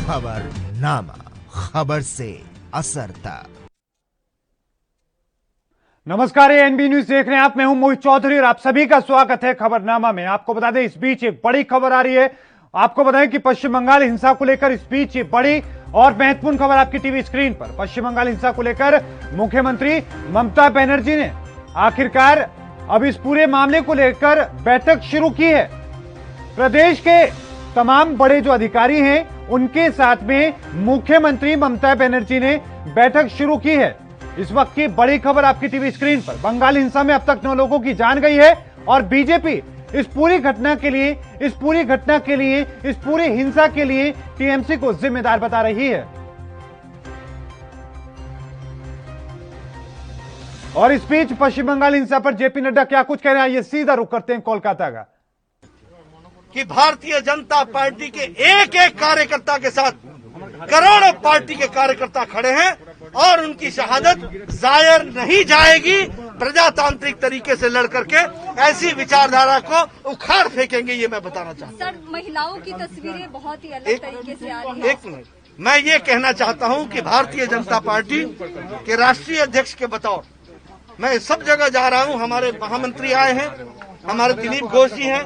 खबरनामा, खबर से असर तक। नमस्कार, ये एनबी न्यूज देख रहे हैं आप। मैं हूं मोहित चौधरी और आप सभी का स्वागत है खबरनामा में। आपको बता दें, इस बीच एक बड़ी खबर आ रही है। आपको बताएं कि पश्चिम बंगाल हिंसा को लेकर इस बीच बड़ी और महत्वपूर्ण खबर आपकी टीवी स्क्रीन पर। पश्चिम बंगाल हिंसा को लेकर मुख्यमंत्री ममता बनर्जी ने आखिरकार अब इस पूरे मामले को लेकर बैठक शुरू की है। प्रदेश के तमाम बड़े जो अधिकारी हैं उनके साथ में मुख्यमंत्री ममता बनर्जी ने बैठक शुरू की है। इस वक्त की बड़ी खबर आपकी टीवी स्क्रीन पर। बंगाल हिंसा में अब तक 9 लोगों की जान गई है और बीजेपी इस पूरी घटना के लिए, इस पूरी हिंसा के लिए टीएमसी को जिम्मेदार बता रही है। और इस बीच पश्चिम बंगाल हिंसा पर जेपी नड्डा क्या कुछ कह रहे हैं, ये सीधा रुख करते हैं कोलकाता का। कि भारतीय जनता पार्टी के एक एक कार्यकर्ता के साथ करोड़ों पार्टी के कार्यकर्ता खड़े हैं और उनकी शहादत जाया नहीं जाएगी। प्रजातांत्रिक तरीके से लड़ करके ऐसी विचारधारा को उखाड़ फेंकेंगे, ये मैं बताना चाहता हूँ। सर, महिलाओं की तस्वीरें बहुत ही अलग तरीके से आ रही हैं। एक मिनट, मैं ये कहना चाहता हूँ कि भारतीय जनता पार्टी के राष्ट्रीय अध्यक्ष के बतौर मैं सब जगह जा रहा हूँ। हमारे महामंत्री आए हैं, हमारे दिलीप घोष जी हैं,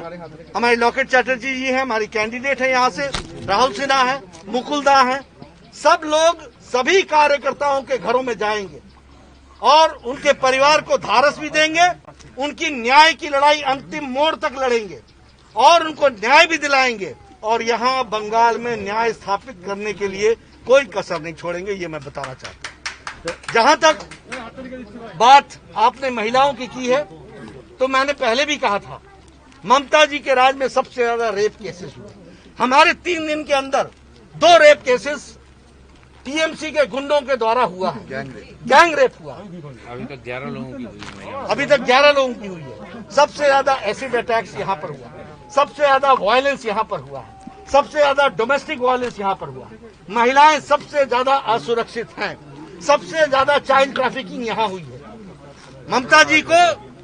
हमारे लॉकेट चैटर्जी जी हैं, हमारी कैंडिडेट है यहाँ से राहुल सिन्हा है, मुकुलदा है। सब लोग सभी कार्यकर्ताओं के घरों में जाएंगे और उनके परिवार को धारस भी देंगे। उनकी न्याय की लड़ाई अंतिम मोड़ तक लड़ेंगे और उनको न्याय भी दिलाएंगे। और यहाँ बंगाल में न्याय स्थापित करने के लिए कोई कसर नहीं छोड़ेंगे, ये मैं बताना चाहता हूँ। जहां तक बात आपने महिलाओं की है, तो मैंने पहले भी कहा था, ममता जी के राज में सबसे ज्यादा रेप केसेस हुए। हमारे 3 दिन के अंदर 2 रेप केसेस टीएमसी के गुंडों के द्वारा हुआ है, गैंग रेप हुआ। अभी तक 11 लोगों की हुई है। सबसे ज्यादा एसिड अटैक्स यहाँ पर हुआ, सबसे ज्यादा वायलेंस यहाँ पर हुआ है, सबसे ज्यादा डोमेस्टिक वायलेंस यहाँ पर हुआ है। महिलाएं सबसे ज्यादा असुरक्षित हैं, सबसे ज्यादा चाइल्ड ट्रैफिकिंग यहाँ हुई है। ममता जी को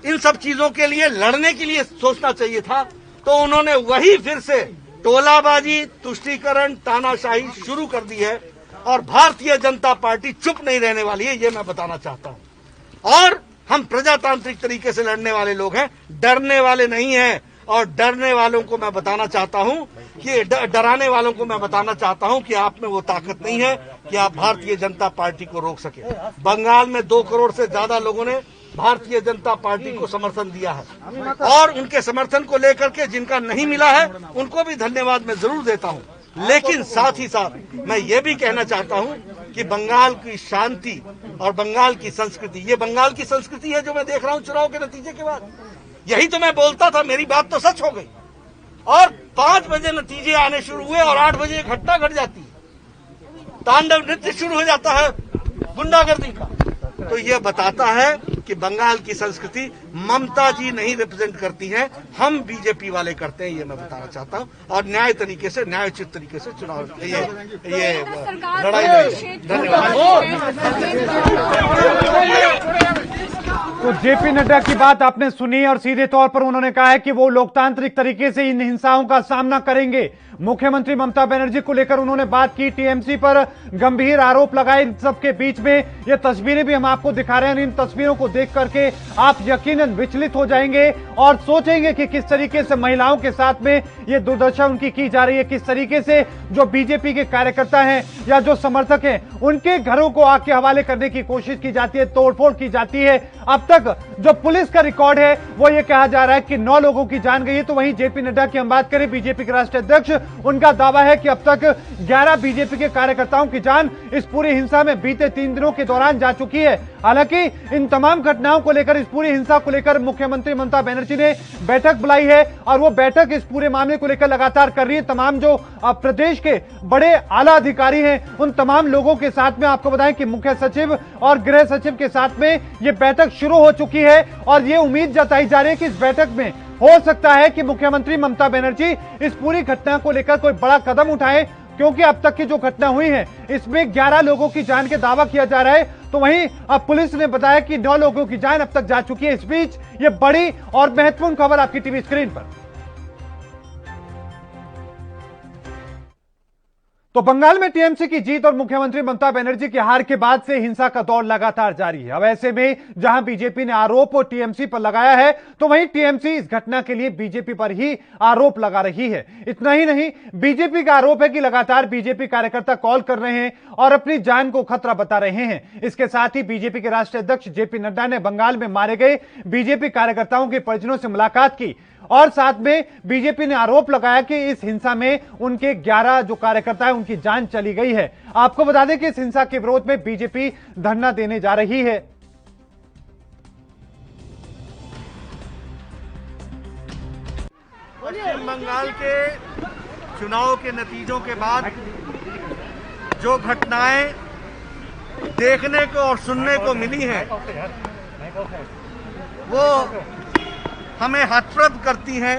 इन सब चीजों के लिए लड़ने के लिए सोचना चाहिए था, तो उन्होंने वही फिर से टोलाबाजी, तुष्टीकरण, तानाशाही शुरू कर दी है। और भारतीय जनता पार्टी चुप नहीं रहने वाली है, ये मैं बताना चाहता हूं। और हम प्रजातांत्रिक तरीके से लड़ने वाले लोग हैं, डरने वाले नहीं हैं। और डरने वालों को मैं बताना चाहता हूं कि डराने वालों को मैं बताना चाहता हूं कि आप में वो ताकत नहीं है कि आप भारतीय जनता पार्टी को रोक सके। बंगाल में 2 करोड़ से ज्यादा लोगों ने भारतीय जनता पार्टी को समर्थन दिया है और उनके समर्थन को लेकर के जिनका नहीं मिला है उनको भी धन्यवाद मैं जरूर देता हूं। लेकिन साथ ही साथ मैं ये भी कहना चाहता हूं कि बंगाल की शांति और बंगाल की संस्कृति, ये बंगाल की संस्कृति है जो मैं देख रहा हूं चुनाव के नतीजे के बाद। यही तो मैं बोलता था, मेरी बात तो सच हो गई। और 5 बजे नतीजे आने शुरू हुए और 8 बजे घटना घट जाती है, तांडव नृत्य शुरू हो जाता है गुंडागर्दी का। तो ये बताता है कि बंगाल की संस्कृति ममता जी नहीं रिप्रेजेंट करती हैं, हम बीजेपी वाले करते हैं, ये मैं बताना चाहता हूं। और न्याय तरीके से, न्यायोचित तरीके से चुनाव ये लड़ाई लड़ेंगे। धन्यवाद। तो जेपी नड्डा की बात आपने सुनी और सीधे तौर पर उन्होंने कहा है कि वो लोकतांत्रिक तरीके से इन हिंसाओं का सामना करेंगे। मुख्यमंत्री ममता बनर्जी को लेकर उन्होंने बात की, टीएमसी पर गंभीर आरोप लगाए। इन सबके बीच में ये तस्वीरें भी हम आपको दिखा रहे हैं। इन तस्वीरों को देख करके आप यकीनन विचलित हो जाएंगे और सोचेंगे कि किस तरीके से महिलाओं के साथ में ये दुर्दशा उनकी की जा रही है, किस तरीके से जो बीजेपी के कार्यकर्ता हैं या जो समर्थक हैं उनके घरों को आग के हवाले करने की कोशिश की जाती है, तोड़फोड़ की जाती है। अब तक जो पुलिस का रिकॉर्ड है वो ये कहा जा रहा है कि 9 लोगों की जान गई है। तो वहीं जेपी नड्डा की हम बात करें, बीजेपी के राष्ट्रीय अध्यक्ष, उनका दावा है कि अब तक 11 बीजेपी के कार्यकर्ताओं की जान इस पूरी हिंसा में बीते 3 दिनों के दौरान जा चुकी है। हालांकि इन तमाम घटनाओं को लेकर, इस पूरी हिंसा को लेकर मुख्यमंत्री ममता बनर्जी ने बैठक बुलाई है और वो बैठक इस पूरे मामले को लेकर लगातार कर रही है। तमाम जो प्रदेश के बड़े आला अधिकारी हैं उन तमाम लोगों के साथ में आपको बताएं कि मुख्य सचिव और गृह सचिव के साथ में ये बैठक शुरू हो चुकी है और ये उम्मीद जताई जा रही है कि इस बैठक में हो सकता है कि मुख्यमंत्री ममता बनर्जी इस पूरी घटना को लेकर कोई बड़ा कदम उठाएं, क्योंकि अब तक की जो घटना हुई है इसमें 11 लोगों की जान के दावा किया जा रहा है, तो वहीं अब पुलिस ने बताया कि 9 लोगों की जान अब तक जा चुकी है। इस बीच ये बड़ी और महत्वपूर्ण खबर आपकी टीवी स्क्रीन पर। तो बंगाल में टीएमसी की जीत और मुख्यमंत्री ममता बनर्जी की हार के बाद से हिंसा का दौर लगातार जारी है। अब ऐसे में जहां बीजेपी ने आरोप और टीएमसी पर लगाया है, तो वहीं टीएमसी इस घटना के लिए बीजेपी पर ही आरोप लगा रही है। इतना ही नहीं, बीजेपी का आरोप है कि लगातार बीजेपी कार्यकर्ता कॉल कर रहे हैं और अपनी जान को खतरा बता रहे हैं। इसके साथ ही बीजेपी के राष्ट्रीय अध्यक्ष जेपी नड्डा ने बंगाल में मारे गए बीजेपी कार्यकर्ताओं के परिजनों से मुलाकात की और साथ में बीजेपी ने आरोप लगाया कि इस हिंसा में उनके 11 जो कार्यकर्ता हैं उनकी जान चली गई है। आपको बता दें कि इस हिंसा के विरोध में बीजेपी धरना देने जा रही है। पश्चिम बंगाल के चुनाव के नतीजों के बाद जो घटनाएं देखने को और सुनने को मिली हैं, वो हमें हतप्रभ करती हैं,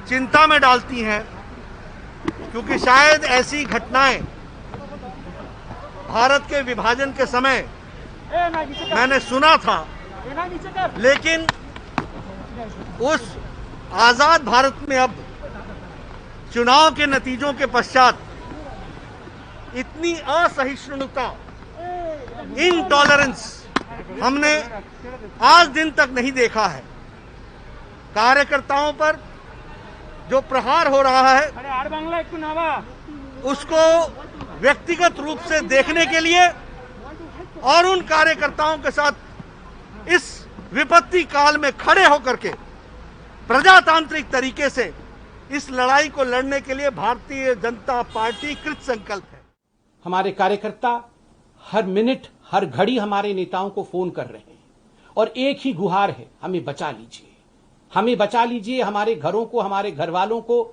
चिंता में डालती हैं, क्योंकि शायद ऐसी घटनाएं भारत के विभाजन के समय मैंने सुना था, लेकिन उस आजाद भारत में अब चुनाव के नतीजों के पश्चात इतनी असहिष्णुता, इनटॉलरेंस हमने आज दिन तक नहीं देखा है। कार्यकर्ताओं पर जो प्रहार हो रहा है उसको व्यक्तिगत रूप से देखने के लिए और उन कार्यकर्ताओं के साथ इस विपत्ति काल में खड़े होकर के प्रजातांत्रिक तरीके से इस लड़ाई को लड़ने के लिए भारतीय जनता पार्टी कृत संकल्प है। हमारे कार्यकर्ता हर मिनट हर घड़ी हमारे नेताओं को फोन कर रहे हैं और एक ही गुहार है, हमें बचा लीजिए, हमें बचा लीजिए, हमारे घरों को, हमारे घर वालों को।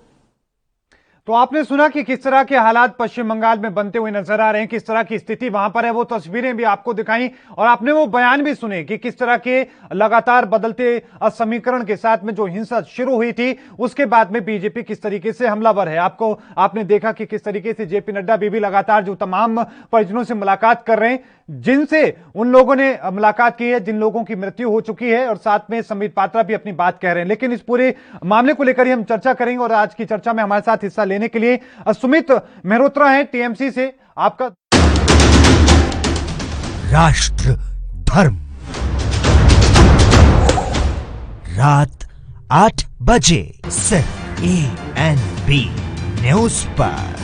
तो आपने सुना कि किस तरह के हालात पश्चिम बंगाल में बनते हुए नजर आ रहे हैं, किस तरह की स्थिति वहां पर है। वो तस्वीरें भी आपको दिखाई और आपने वो बयान भी सुने कि किस तरह के लगातार बदलते समीकरण के साथ में जो हिंसा शुरू हुई थी उसके बाद में बीजेपी किस तरीके से हमलावर है। आपने देखा कि किस तरीके से जेपी नड्डा भी लगातार जो तमाम परिजनों से मुलाकात कर रहे हैं, जिनसे उन लोगों ने मुलाकात की है जिन लोगों की मृत्यु हो चुकी है, और साथ में संबित पात्रा भी अपनी बात कह रहे हैं। लेकिन इस पूरे मामले को लेकर ही हम चर्चा करेंगे और आज की चर्चा में हमारे साथ हिस्सा लेने के लिए सुमित मेहरोत्रा हैं टीएमसी से। आपका राष्ट्र धर्म रात 8 बजे सिर्फ ANB न्यूज पर।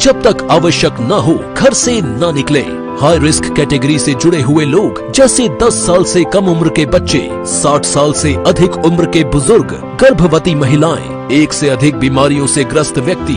जब तक आवश्यक न हो घर से न निकले। हाई रिस्क कैटेगरी से जुड़े हुए लोग जैसे 10 साल से कम उम्र के बच्चे, 60 साल से अधिक उम्र के बुजुर्ग, गर्भवती महिलाएं, एक से अधिक बीमारियों से ग्रस्त व्यक्ति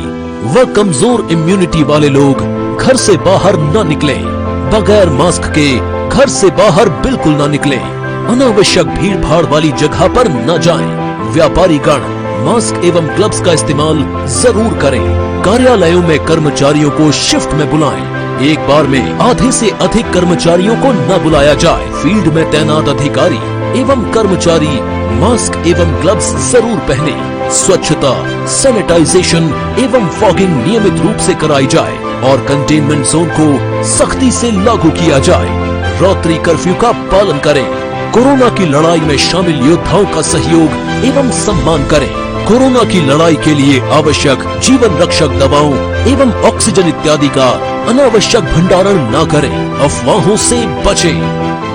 व कमजोर इम्यूनिटी वाले लोग घर से बाहर न निकलें। बगैर मास्क के घर से बाहर बिल्कुल न निकलें। अनावश्यक भीड़ भाड़ वाली जगह पर न जाएं। व्यापारी गण मास्क एवं ग्लव्स का इस्तेमाल जरूर करें। कार्यालयों में कर्मचारियों को शिफ्ट में बुलाएं। एक बार में आधे से अधिक कर्मचारियों को न बुलाया जाए। फील्ड में तैनात अधिकारी एवं कर्मचारी मास्क एवं ग्लव्स जरूर पहने। स्वच्छता, सैनिटाइजेशन एवं फॉगिंग नियमित रूप से कराई जाए और कंटेनमेंट जोन को सख्ती से लागू किया जाए। रात्रि कर्फ्यू का पालन करें। कोरोना की लड़ाई में शामिल योद्धाओं का सहयोग एवं सम्मान करें। कोरोना की लड़ाई के लिए आवश्यक जीवन रक्षक दवाओं एवं ऑक्सीजन इत्यादि का अनावश्यक भंडारण न करें। अफवाहों से बचें।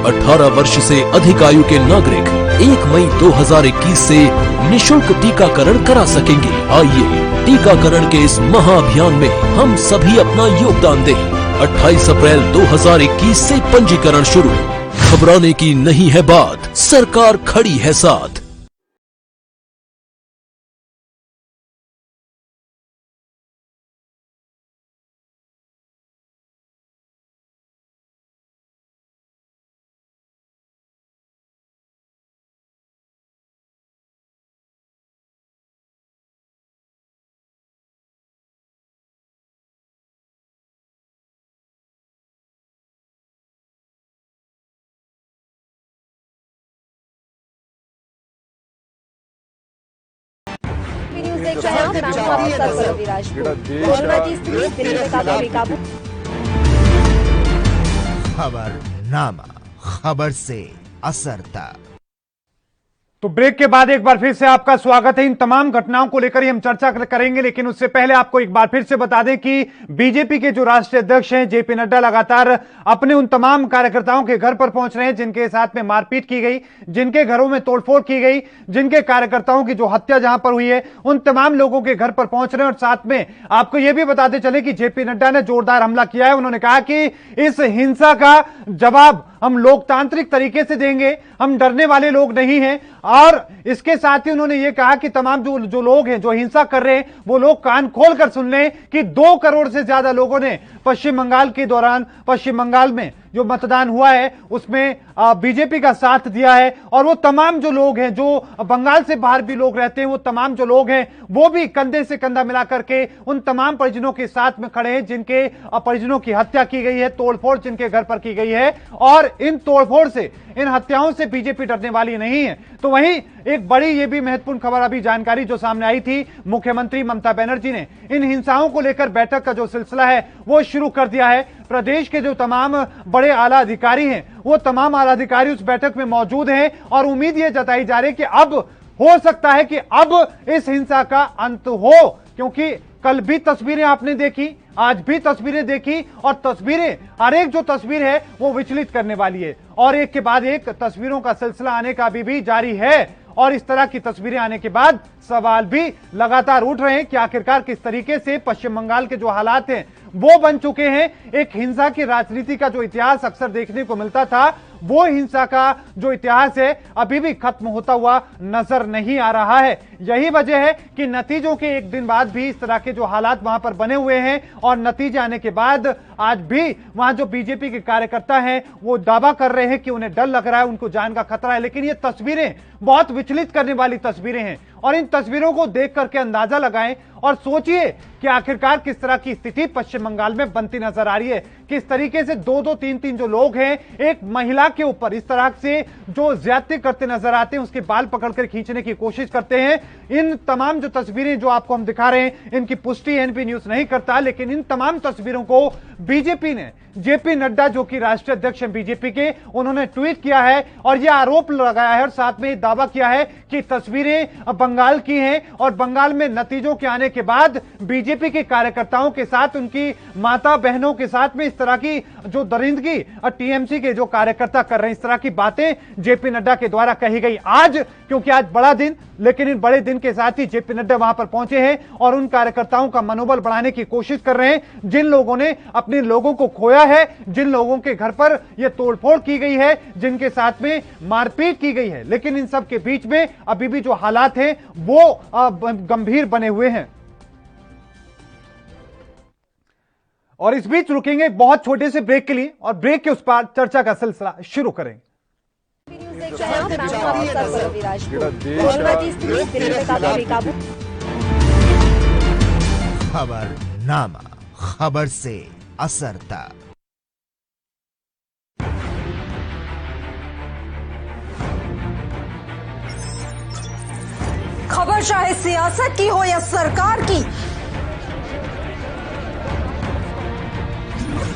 18 वर्ष से अधिक आयु के नागरिक 1 मई 2021 से निशुल्क टीकाकरण करा सकेंगे। आइए टीकाकरण के इस महाअभियान में हम सभी अपना योगदान दें। 28 अप्रैल 2021 से पंजीकरण शुरू। घबराने की नहीं है बात, सरकार खड़ी है साथ। न्यूज़ देख रहे हैं आप, मैं हूं आपके साथ पल्लवी राजपूत। कोरोना की स्थिति दिल्ली में काफी बेकाबू। खबरनामा, खबर से असर तक। तो ब्रेक के बाद एक बार फिर से आपका स्वागत है। इन तमाम घटनाओं को लेकर ही हम चर्चा करेंगे, लेकिन उससे पहले आपको एक बार फिर से बता दें कि बीजेपी के जो राष्ट्रीय अध्यक्ष हैं जेपी नड्डा लगातार अपने उन तमाम कार्यकर्ताओं के घर पर पहुंच रहे हैं जिनके साथ में मारपीट की गई, जिनके घरों में तोड़फोड़ की गई, जिनके कार्यकर्ताओं की जो हत्या जहां पर हुई है, उन तमाम लोगों के घर पर पहुंच रहे हैं। और साथ में आपको यह भी बताते चले कि जेपी नड्डा ने जोरदार हमला किया है। उन्होंने कहा कि इस हिंसा का जवाब हम लोकतांत्रिक तरीके से देंगे, हम डरने वाले लोग नहीं हैं। और इसके साथ ही उन्होंने यह कहा कि तमाम जो लोग हैं जो हिंसा कर रहे हैं वो लोग कान खोलकर सुन लें कि 2 करोड़ से ज्यादा लोगों ने पश्चिम बंगाल के दौरान, पश्चिम बंगाल में जो मतदान हुआ है उसमें बीजेपी का साथ दिया है। और वो तमाम जो लोग हैं, जो बंगाल से बाहर भी लोग रहते हैं, वो तमाम जो लोग हैं वो भी कंधे से कंधा मिला करके उन तमाम परिजनों के साथ में खड़े हैं जिनके परिजनों की हत्या की गई है, तोड़फोड़ जिनके घर पर की गई है। और इन तोड़फोड़ से, इन हत्याओं से बीजेपी डरने वाली नहीं है। तो वहीं एक बड़ी ये भी महत्वपूर्ण खबर, अभी जानकारी जो सामने आई थी, मुख्यमंत्री ममता बनर्जी ने इन हिंसाओं को लेकर बैठक का जो सिलसिला है वो शुरू कर दिया है। प्रदेश के जो तमाम बड़े आला अधिकारी हैं वो तमाम आला अधिकारी उस बैठक में मौजूद हैं और उम्मीद ये जताई जा रही है कि अब हो सकता है कि अब इस हिंसा का अंत हो, क्योंकि कल भी तस्वीरें आपने देखी, आज भी तस्वीरें देखी और तस्वीरें, हर एक जो तस्वीर है वो विचलित करने वाली है और एक के बाद एक तस्वीरों का सिलसिला आने का भी जारी है। और इस तरह की तस्वीरें आने के बाद सवाल भी लगातार उठ रहे हैं कि आखिरकार किस तरीके से पश्चिम बंगाल के जो हालात हैं वो बन चुके हैं। एक हिंसा की राजनीति का जो इतिहास अक्सर देखने को मिलता था, वो हिंसा का जो इतिहास है अभी भी खत्म होता हुआ नजर नहीं आ रहा है। यही वजह है कि नतीजों के एक दिन बाद भी इस तरह के जो हालात वहां पर बने हुए हैं और नतीजे आने के बाद आज भी वहां जो बीजेपी के कार्यकर्ता हैं वो दावा कर रहे हैं कि उन्हें डर लग रहा है, उनको जान का खतरा है। लेकिन ये तस्वीरें बहुत विचलित करने वाली तस्वीरें हैं और इन तस्वीरों को देख करके अंदाजा लगाएं और सोचिए कि आखिरकार किस तरह की स्थिति पश्चिम बंगाल में बनती नजर आ रही है। किस तरीके से 2-2, 3-3 जो लोग हैं एक महिला के ऊपर इस तरह से जो ज्यादती करते नजर आते हैं, उसके बाल पकड़कर खींचने की कोशिश करते हैं। इन तमाम जो तस्वीरें जो आपको हम दिखा रहे हैं इनकी पुष्टि एनपी न्यूज नहीं करता, लेकिन इन तमाम तस्वीरों को बीजेपी ने, जेपी नड्डा जो कि राष्ट्रीय अध्यक्ष हैं बीजेपी के, उन्होंने ट्वीट किया है और यह आरोप लगाया है और साथ में दावा किया है कि तस्वीरें बंगाल की हैं और बंगाल में नतीजों के आने के बाद बीजेपी के कार्यकर्ताओं के साथ, उनकी माता बहनों के साथ में इस तरह की जो दरिंदगी टीएमसी के जो कार्यकर्ता कर रहे हैं, इस तरह की बातें जेपी नड्डा के द्वारा कही गई। आज क्योंकि आज बड़ा दिन, लेकिन इन बड़े दिन के साथ ही जेपी नड्डा वहां पर पहुंचे हैं और उन कार्यकर्ताओं का मनोबल बढ़ाने की कोशिश कर रहे हैं जिन लोगों ने अपने लोगों को खोया है, जिन लोगों के घर पर यह तोड़फोड़ की गई है, जिनके साथ में मारपीट की गई है। लेकिन इन सब के बीच में अभी भी जो हालात हैं वो गंभीर बने हुए हैं। और इस बीच रुकेंगे एक बहुत छोटे से ब्रेक के लिए और ब्रेक के उस पार चर्चा का सिलसिला शुरू करेंगे। न्यूज़ देख रहे हैं आप, मैं हूं आपके साथ पल्लवी राजपूत। कोरोना की स्थिति दिल्ली में काफी बेकाबू। खबरनामा, खबर से असर तक। खबर चाहे सियासत की हो या सरकार की,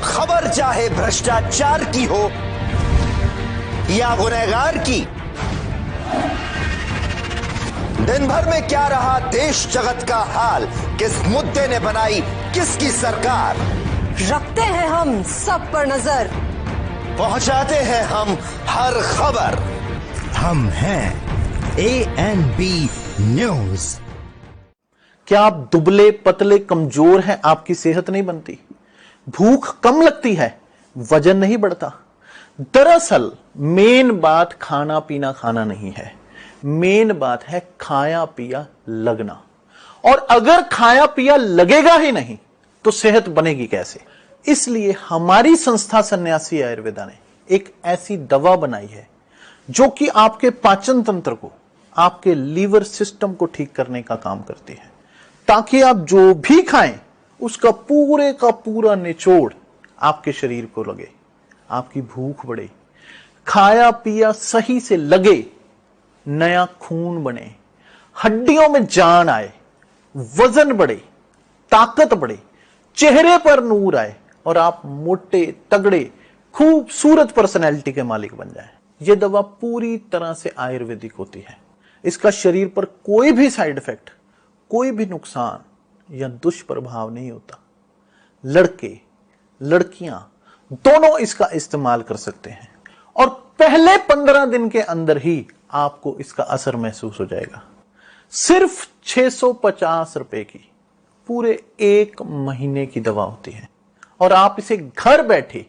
खबर चाहे भ्रष्टाचार की हो या गुनहगार की, दिन भर में क्या रहा देश जगत का हाल, किस मुद्दे ने बनाई किसकी सरकार, रखते हैं हम सब पर नजर, पहुंचाते हैं हम हर खबर। हम हैं ANB न्यूज। क्या आप दुबले पतले कमजोर हैं, आपकी सेहत नहीं बनती, भूख कम लगती है, वजन नहीं बढ़ता? दरअसल मेन बात खाना पीना खाना नहीं है, मेन बात है खाया पिया लगना। और अगर खाया पिया लगेगा ही नहीं तो सेहत बनेगी कैसे? इसलिए हमारी संस्था सन्यासी आयुर्वेदा ने एक ऐसी दवा बनाई है जो कि आपके पाचन तंत्र को, आपके लीवर सिस्टम को ठीक करने का काम करती है, ताकि आप जो भी खाएं उसका पूरे का पूरा निचोड़ आपके शरीर को लगे, आपकी भूख बढ़े, खाया पिया सही से लगे, नया खून बने, हड्डियों में जान आए, वजन बढ़े, ताकत बढ़े, चेहरे पर नूर आए और आप मोटे, तगड़े, खूबसूरत पर्सनैलिटी के मालिक बन जाएं। यह दवा पूरी तरह से आयुर्वेदिक होती है। इसका शरीर पर कोई भी साइड इफेक्ट, कोई भी नुकसान या दुष्प्रभाव नहीं होता। लड़के, लड़कियां दोनों इसका इस्तेमाल कर सकते हैं और पहले 15 दिन के अंदर ही आपको इसका असर महसूस हो जाएगा। सिर्फ 650 रुपए की पूरे 1 महीने की दवा होती है और आप इसे घर बैठे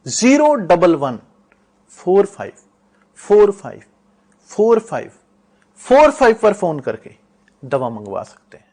01145454545 पर फोन करके दवा मंगवा सकते हैं।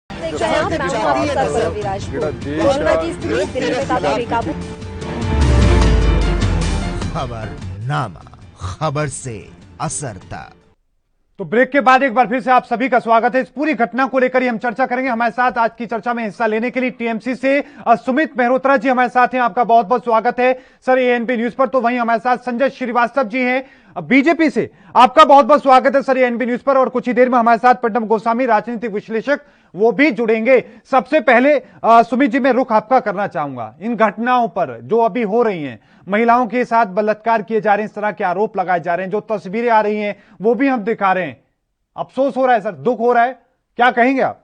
देख रहे हैं आप, मैं हूं आपका सरवी राजपूत। कोरोना की स्थिति दिल्ली में काफी बेकाबू। खबरनामा, खबर से असरता। तो ब्रेक के बाद एक बार फिर से आप सभी का स्वागत है। इस पूरी घटना को लेकर ही हम चर्चा करेंगे। हमारे साथ आज की चर्चा में हिस्सा लेने के लिए टीएमसी से सुमित मेहरोत्रा जी हमारे साथ हैं। आपका बहुत बहुत स्वागत है सर एएनबी न्यूज पर। तो वहीं हमारे साथ संजय श्रीवास्तव जी हैं बीजेपी से। आपका बहुत बहुत स्वागत है सर एएनबी न्यूज पर। और कुछ ही देर में हमारे साथ पट्टम गोस्वामी राजनीतिक विश्लेषक वो भी जुड़ेंगे। सबसे पहले सुमित जी मैं रुख आपका करना चाहूंगा इन घटनाओं पर जो अभी हो रही हैं। महिलाओं के साथ बलात्कार किए जा रहे हैं, इस तरह के आरोप लगाए जा रहे हैं, जो तस्वीरें आ रही हैं वो भी हम दिखा रहे हैं। अफसोस हो रहा है सर, दुख हो रहा है, क्या कहेंगे आप?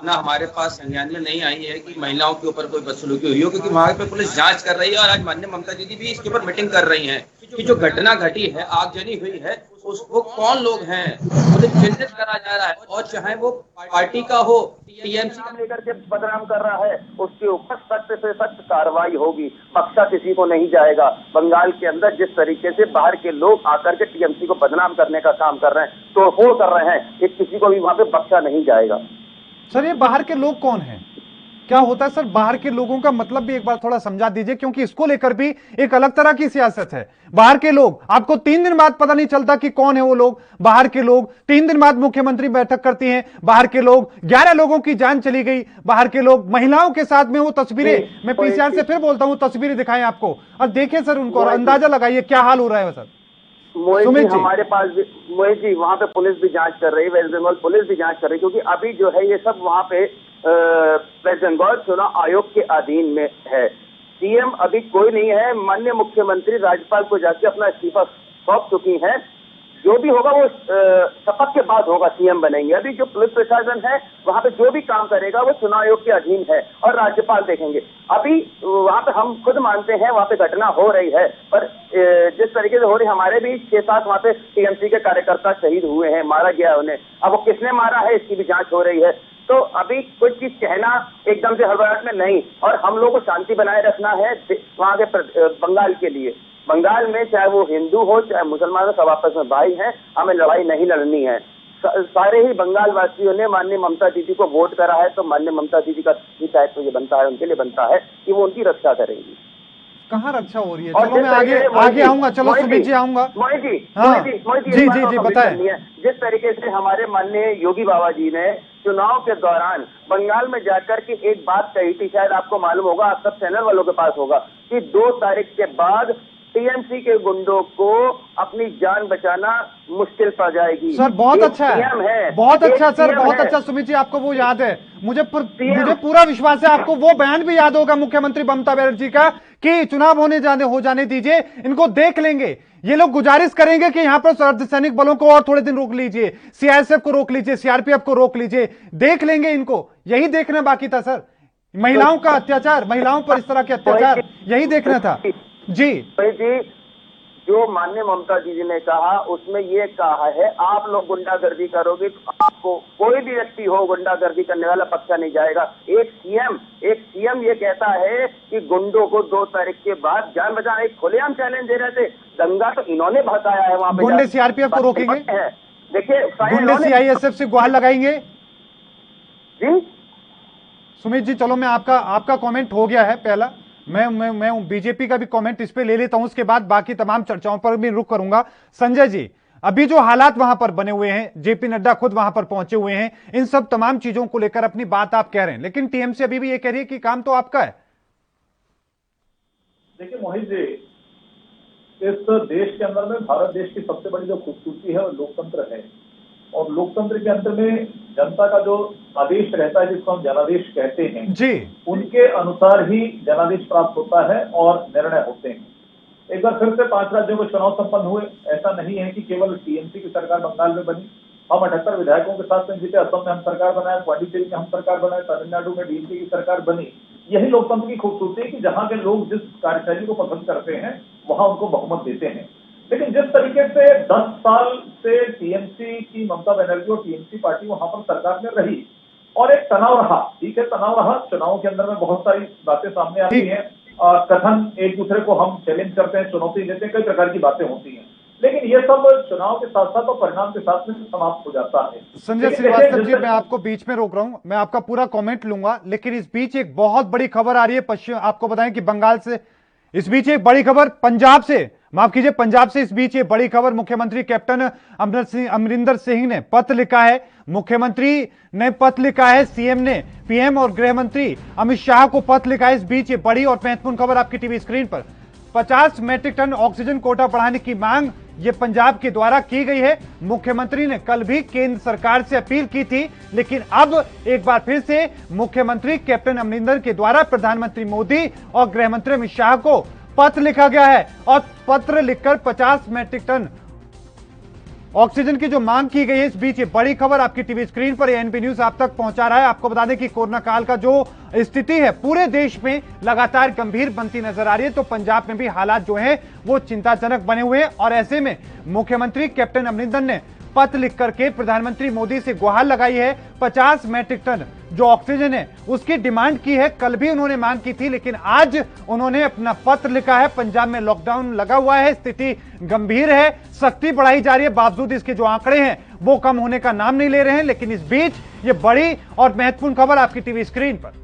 ना हमारे पास संज्ञान में नहीं आई है कि महिलाओं के ऊपर कोई बदसलूकी हुई हो, क्योंकि वहां पे पुलिस जांच कर रही है और आज माननीय ममता दीदी भी इसके ऊपर मीटिंग कर रही हैं कि जो घटना घटी है, आगजनी हुई है, वो कौन लोग हैं उन्हें चिन्हित करा जा रहा है। और चाहे वो पार्टी का हो, टीएमसी का लेकर के बदनाम कर रहा है, उसके ऊपर सख्त से सख्त कार्रवाई होगी। बख्शा किसी को नहीं जाएगा। बंगाल के अंदर जिस तरीके से बाहर के लोग आकर के टीएमसी को बदनाम करने का काम कर रहे हैं, तोड़फोड़ कर रहे हैं, एक किसी को भी वहां पे बख्शा नहीं जाएगा। सर ये बाहर के लोग कौन हैं, क्या होता है सर? बाहर के लोगों का मतलब भी एक बार थोड़ा समझा दीजिए, क्योंकि इसको लेकर भी एक अलग तरह की सियासत है। बाहर के लोग, आपको 3 दिन बाद पता नहीं चलता कि कौन है वो लोग। बाहर के लोग 3 दिन बाद मुख्यमंत्री बैठक करती हैं। बाहर के लोग, 11 लोगों की जान चली गई। बाहर के लोग महिलाओं के साथ में वो तस्वीरें, मैं पीसीआर से फिर बोलता हूँ, तस्वीरें दिखाएं आपको और देखिए सर उनको और अंदाजा लगाइए क्या हाल हो रहा है सर। मोहित जी हमारे पास भी, मोहित जी वहाँ पे पुलिस भी जांच कर रही है, वेस्ट बंगाल पुलिस भी जांच कर रही है, क्योंकि अभी जो है ये सब वहाँ पे वेस्ट बंगाल चुनाव आयोग के अधीन में है। सीएम अभी कोई नहीं है। माननीय मुख्यमंत्री राज्यपाल को जाके अपना इस्तीफा सौंप चुकी हैं। जो भी होगा वो शपथ के बाद होगा, सीएम बनेंगे। अभी जो पुलिस प्रशासन है वहाँ पे जो भी काम करेगा वो चुनाव आयोग के अधीन है और राज्यपाल देखेंगे। अभी वहाँ पे हम खुद मानते हैं वहाँ पे घटना हो रही है, पर जिस तरीके से हो रही, हमारे भी 6-7 वहाँ पे टीएमसी के कार्यकर्ता शहीद हुए हैं, मारा गया उन्हें। अब वो किसने मारा है इसकी भी जांच हो रही है। तो अभी कुछ चीज कहना एकदम से हड़बड़ाहट में नहीं, और हम लोगों को शांति बनाए रखना है वहाँ के बंगाल के लिए। बंगाल में चाहे वो हिंदू हो चाहे मुसलमान हो, सब आपस में भाई हैं। हमें लड़ाई नहीं लड़नी है। सारे ही बंगाल वासियों ने माननीय ममता दीदी को वोट करा है, तो माननीय ममता दीदी का दायित्व तो ये बनता है, उनके लिए बनता है कि वो उनकी रक्षा करेंगी। कहाँ रक्षा हो रही है? चलो मैं आगे आऊंगा। चलो सुमित जी आऊंगा। मोहित जी, जी बताएं। जिस तरीके से हमारे माननीय योगी बाबा जी ने चुनाव के दौरान बंगाल में जाकर के एक बात कही थी, शायद आपको मालूम होगा, आप सब चैनल वालों के पास होगा, कि 2 तारीख के बाद टीएमसी के गुंडों को अपनी जान बचाना मुश्किल पड़ जाएगी। सर बहुत अच्छा है, बहुत अच्छा सर, बहुत अच्छा सुमित जी, आपको वो याद है। मुझे पूरा विश्वास है आपको वो बयान भी याद होगा मुख्यमंत्री ममता बनर्जी का कि चुनाव हो जाने दीजिए, इनको देख लेंगे। ये लोग गुजारिश करेंगे कि यहाँ पर अर्धसैनिक बलों को और थोड़े दिन रोक लीजिए, सीआईएसएफ को रोक लीजिए, सीआरपीएफ को रोक लीजिए, देख लेंगे इनको। यही देखना बाकी था सर, महिलाओं का अत्याचार, महिलाओं पर इस तरह के अत्याचार, यही देखना था जी। जो माननीय ममता दीदी ने कहा उसमें ये कहा है, आप लोग गुंडागर्दी करोगे तो आपको कोई भी व्यक्ति हो गुंडागर्दी करने वाला पक्का नहीं जाएगा। एक सीएम ये कहता है कि गुंडों को 2 तारीख के बाद जान बचाना, एक खुलेआम चैलेंज दे रहे थे। दंगा तो इन्होंने भड़काया है वहां पे। गुंडे सीआरपीएफ को रोकेंगे, देखिए गुंडे सीआईएसएफ से गुहार लगाएंगे जी। सुमित जी चलो मैं आपका कमेंट हो गया है पहला, मैं बीजेपी का भी कमेंट इस पे ले लेता हूं, उसके बाद बाकी तमाम चर्चाओं पर भी रुख करूंगा। संजय जी, अभी जो हालात वहां पर बने हुए हैं, जेपी नड्डा खुद वहां पर पहुंचे हुए हैं, इन सब तमाम चीजों को लेकर अपनी बात आप कह रहे हैं, लेकिन टीएमसी अभी भी ये कह रही है कि काम तो आपका है। देखिए मोहित जी, इस देश के अंदर में भारत देश की सबसे बड़ी जो खूबसूरती है वो लोकतंत्र है, और लोकतंत्र के अंदर में जनता का जो आदेश रहता है, जिसको हम जनादेश कहते हैं जी, उनके अनुसार ही जनादेश प्राप्त होता है और निर्णय होते हैं। एक बार फिर से 5 राज्यों में चुनाव संपन्न हुए। ऐसा नहीं है कि केवल टीएमसी की सरकार बंगाल में बनी, हम 78 विधायकों के साथ में जीते, असम में हम सरकार बनाए, पांडिचेरी में हम सरकार बनाए, तमिलनाडु में डीएमके की सरकार बनी। यही लोकतंत्र की खूबसूरती है कि जहां के लोग जिस कार्यशैली को पसंद करते हैं वहां उनको बहुमत देते हैं। लेकिन जिस तरीके से 10 साल से टीएमसी की ममता बनर्जी और टीएमसी पार्टी वहां पर सरकार में रही और एक तनाव रहा, ठीक है तनाव रहा, चुनाव के अंदर में बहुत सारी बातें सामने आती हैं, कथन एक दूसरे को हम चैलेंज करते हैं, चुनौती देते हैं, कई प्रकार की बातें होती हैं, लेकिन ये सब चुनाव के साथ साथ और परिणाम के साथ में समाप्त हो जाता है। संजय श्रीवास्तव जी, मैं आपको बीच में रोक रहा हूं, मैं आपका पूरा कमेंट लूंगा, लेकिन इस बीच एक बहुत बड़ी खबर आ रही है पश्चिम, आपको बताएं कि बंगाल से, इस बीच एक बड़ी खबर पंजाब से, माफ कीजिए पंजाब से, इस बीच ये बड़ी खबर, मुख्यमंत्री कैप्टन अमरिंदर सिंह ने पत्र लिखा है, मुख्यमंत्री ने पत्र लिखा है, सीएम ने पीएम और गृह मंत्री अमित शाह को पत्र लिखा है। इस बीच ये बड़ी और महत्वपूर्ण खबर आपकी टीवी स्क्रीन पर, 50 मैट्रिक टन ऑक्सीजन कोटा बढ़ाने की मांग ये पंजाब के द्वारा की गई है। मुख्यमंत्री ने कल भी केंद्र सरकार से अपील की थी, लेकिन अब एक बार फिर से मुख्यमंत्री कैप्टन अमरिंदर के द्वारा प्रधानमंत्री मोदी और गृह मंत्री अमित शाह को पत्र लिखा गया है, और पत्र लिखकर 50 मैट्रिक टन ऑक्सीजन की जो मांग की गई है। इस बीच ये बड़ी खबर आपकी टीवी स्क्रीन पर एएनपी न्यूज आप तक पहुंचा रहा है। आपको बता दें कि कोरोना काल का जो स्थिति है पूरे देश में लगातार गंभीर बनती नजर आ रही है, तो पंजाब में भी हालात जो हैं वो चिंताजनक बने हुए हैं, और ऐसे में मुख्यमंत्री कैप्टन अमरिंदर ने पत्र लिख करके प्रधानमंत्री मोदी से गुहार लगाई है। 50 मैट्रिक टन जो ऑक्सीजन है उसकी डिमांड की है, कल भी उन्होंने मांग की थी, लेकिन आज उन्होंने अपना पत्र लिखा है। पंजाब में लॉकडाउन लगा हुआ है, स्थिति गंभीर है, सख्ती बढ़ाई जा रही है, बावजूद इसके जो आंकड़े हैं वो कम होने का नाम नहीं ले रहे हैं। लेकिन इस बीच ये बड़ी और महत्वपूर्ण खबर आपकी टीवी स्क्रीन पर,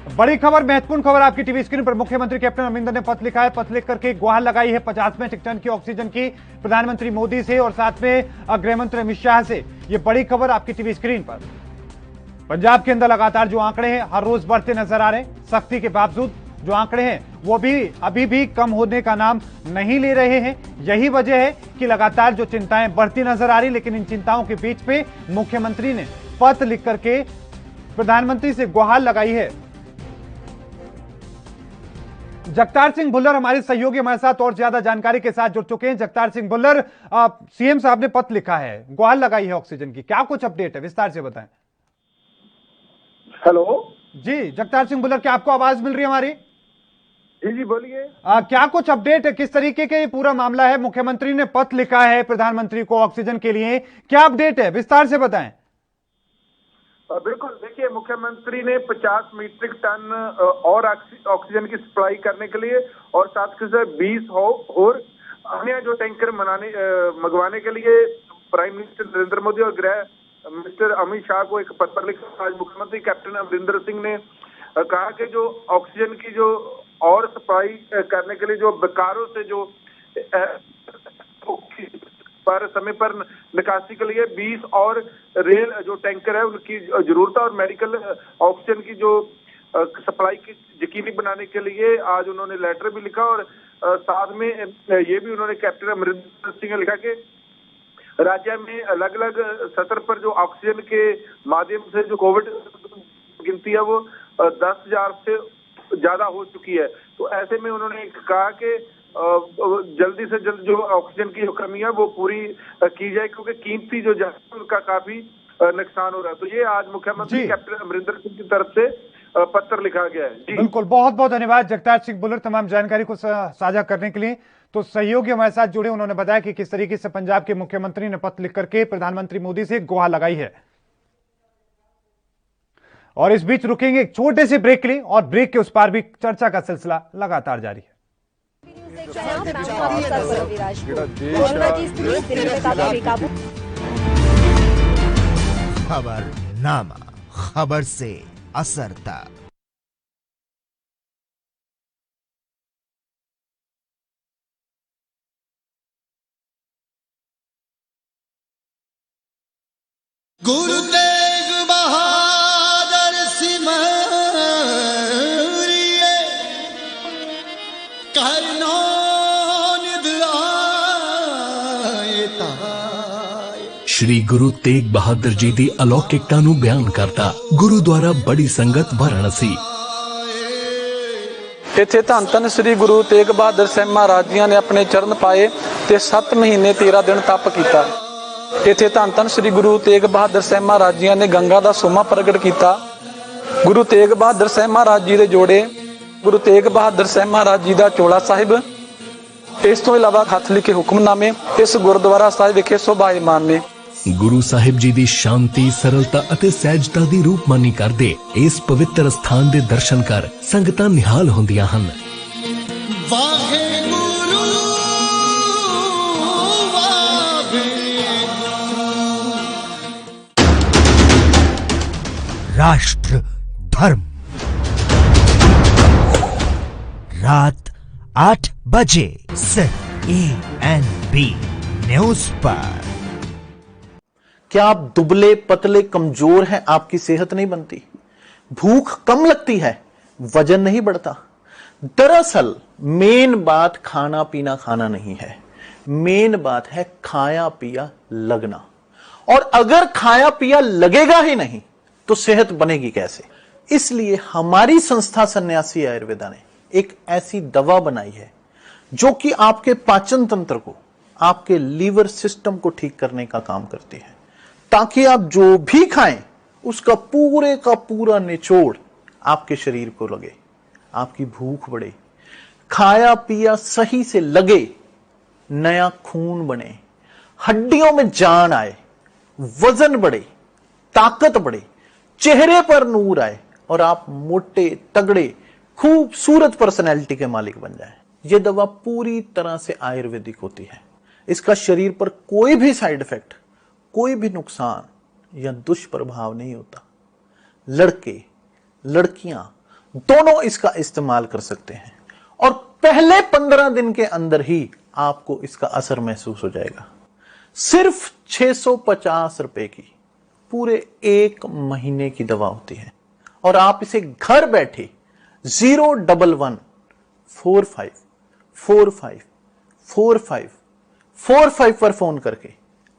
बड़ी खबर, महत्वपूर्ण खबर आपकी टीवी स्क्रीन पर, मुख्यमंत्री कैप्टन अमरिंदर ने पत्र लिखा है, पत्र लिख करके गुहार लगाई है 50 मैट्रिक टन की ऑक्सीजन की प्रधानमंत्री मोदी से और साथ में गृह मंत्री अमित शाह से। यह बड़ी खबर आपकी टीवी स्क्रीन पर। पंजाब के अंदर लगातार जो आंकड़े हैं हर रोज बढ़ते नजर आ रहे हैं, सख्ती के बावजूद जो आंकड़े हैं वो भी अभी भी कम होने का नाम नहीं ले रहे हैं। यही वजह है कि लगातार जो चिंताएं बढ़ती नजर आ रही, लेकिन इन चिंताओं के बीच में मुख्यमंत्री ने पत्र लिख करके प्रधानमंत्री से गुहार लगाई है। जगतार सिंह भुल्लर हमारे सहयोगी हमारे साथ और ज्यादा जानकारी के साथ जुड़ चुके हैं। जगतार सिंह भुल्लर, सीएम साहब ने पत्र लिखा है, गुहार लगाई है ऑक्सीजन की, क्या कुछ अपडेट है, विस्तार से बताएं। हेलो जी जगतार सिंह भुल्लर, क्या आपको आवाज मिल रही है हमारी? जी जी बोलिए। क्या कुछ अपडेट है, किस तरीके का ये पूरा मामला है? मुख्यमंत्री ने पत्र लिखा है प्रधानमंत्री को ऑक्सीजन के लिए, क्या अपडेट है, विस्तार से बताएं। बिल्कुल, देखिए मुख्यमंत्री ने 50 मीट्रिक टन और ऑक्सीजन की सप्लाई करने के लिए और साथ के साथ 20 और अन्य जो टैंकर मंगवाने के लिए प्राइम मिनिस्टर नरेंद्र मोदी और गृह मिनिस्टर अमित शाह को एक पत्र लिखा। आज मुख्यमंत्री कैप्टन अमरिंदर सिंह ने कहा कि जो ऑक्सीजन की जो और सप्लाई करने के लिए जो बेकारों से जो पर समय पर निकासी के लिए 20 और रेल जो टैंकर है उनकी जरूरत है, और मेडिकल ऑक्सीजन की जो सप्लाई की यकीनी बनाने के लिए आज उन्होंने लेटर भी लिखा, और साथ में ये भी उन्होंने कैप्टन अमरिंदर सिंह ने लिखा कि राज्य में अलग अलग सत्र पर जो ऑक्सीजन के माध्यम से जो कोविड गिनती है वो 10,000 से ज्यादा हो चुकी है। तो ऐसे में उन्होंने कहा कि जल्दी से जल्द जो ऑक्सीजन की जो कमी है वो पूरी की जाए, क्योंकि कीमती जो जहाज उनका काफी नुकसान हो रहा है। तो ये आज मुख्यमंत्री कैप्टन अमरिंदर सिंह की तरफ से पत्र लिखा गया है। जी बिल्कुल, बहुत बहुत धन्यवाद जगतार सिंह भुल्लर तमाम जानकारी को साझा करने के लिए। तो सहयोगी हमारे साथ जुड़े, उन्होंने बताया कि किस तरीके से पंजाब के मुख्यमंत्री ने पत्र लिख करके प्रधानमंत्री मोदी से गुहार लगाई है। और इस बीच रुकेंगे एक छोटे से ब्रेक के लिए, और ब्रेक के उस पार भी चर्चा का सिलसिला लगातार जारी है। देख रहे हैं आप, मैं हूं आपके साथ परवीन राजपूत। कोरोना की स्थिति दिल्ली में काफी बेकाबू। खबरनामा, खबर से असर तक। गुरु तेग बहादुर सिमरिए करनो निद आए ताए। श्री गुरु तेग बहादुर जी दी अलौकिकता नूं बयान करता गुरुद्वारा बड़ी संगत वाराणसी। ਇੱਥੇ ਧੰਨ ਧੰਨ ਸ੍ਰੀ ਗੁਰੂ ਤੇਗ ਬਹਾਦਰ ਸਾਹਿਬ ਮਹਾਰਾਜ ਜੀ ਨੇ ਆਪਣੇ ਚਰਨ ਪਾਏ ਤੇ 7 ਮਹੀਨੇ 13 ਦਿਨ ਤਪ ਕੀਤਾ। ਇੱਥੇ ਧੰਨ ਧੰਨ ਸ੍ਰੀ ਗੁਰੂ ਤੇਗ ਬਹਾਦਰ ਸਾਹਿਬ ਮਹਾਰਾਜ ਜੀ ਨੇ ਗੰਗਾ ਦਾ ਸੋਮਾ ਪ੍ਰਗਟ ਕੀਤਾ। ਗੁਰੂ ਤੇਗ ਬਹਾਦਰ ਸਾਹਿਬ ਮਹਾਰਾਜ ਜੀ ਦੇ ਜੋੜੇ, ਗੁਰੂ ਤੇਗ ਬਹਾਦਰ ਸਾਹਿਬ ਮਹਾਰਾਜ ਜੀ ਦਾ ਚੋਲਾ ਸਾਹਿਬ, ਇਸ ਤੋਂ ਇਲਾਵਾ ਹੱਥ ਲਿਖੇ ਹੁਕਮਨਾਮੇ ਇਸ ਗੁਰਦੁਆਰਾ ਸਾਹਿਬ ਵਿਖੇ ਸ਼ੋਭਾਇਮਾਨ ਨੇ। ਗੁਰੂ ਸਾਹਿਬ ਜੀ ਦੀ ਸ਼ਾਂਤੀ, ਸਰਲਤਾ ਅਤੇ ਸਹਿਜਤਾ ਦੀ ਰੂਪਮਾਨੀ ਕਰਦੇ ਇਸ ਪਵਿੱਤਰ ਸਥਾਨ ਦੇ ਦਰਸ਼ਨ ਕਰ ਸੰਗਤਾਂ ਨਿਹਾਲ ਹੁੰਦੀਆਂ ਹਨ। राष्ट्र धर्म रात 8 बजे सिर्फ ANB न्यूज पर। क्या आप दुबले पतले कमजोर हैं? आपकी सेहत नहीं बनती, भूख कम लगती है, वजन नहीं बढ़ता? दरअसल मेन बात खाना पीना खाना नहीं है, मेन बात है खाया पिया लगना। और अगर खाया पिया लगेगा ही नहीं तो सेहत बनेगी कैसे? इसलिए हमारी संस्था सन्यासी आयुर्वेदा ने एक ऐसी दवा बनाई है जो कि आपके पाचन तंत्र को, आपके लीवर सिस्टम को ठीक करने का काम करती है, ताकि आप जो भी खाएं उसका पूरे का पूरा निचोड़ आपके शरीर को लगे, आपकी भूख बढ़े, खाया पिया सही से लगे, नया खून बने, हड्डियों में जान आए, वजन बढ़े, ताकत बढ़े, चेहरे पर नूर आए और आप मोटे तगड़े खूबसूरत पर्सनैलिटी के मालिक बन जाएं। यह दवा पूरी तरह से आयुर्वेदिक होती है। इसका शरीर पर कोई भी साइड इफेक्ट, कोई भी नुकसान या दुष्प्रभाव नहीं होता। लड़के लड़कियां दोनों इसका इस्तेमाल कर सकते हैं और पहले 15 दिन के अंदर ही आपको इसका असर महसूस हो जाएगा। सिर्फ 650 रुपए की पूरे 1 महीने की दवा होती है और आप इसे घर बैठे 011 45 45 45 45 पर फोन करके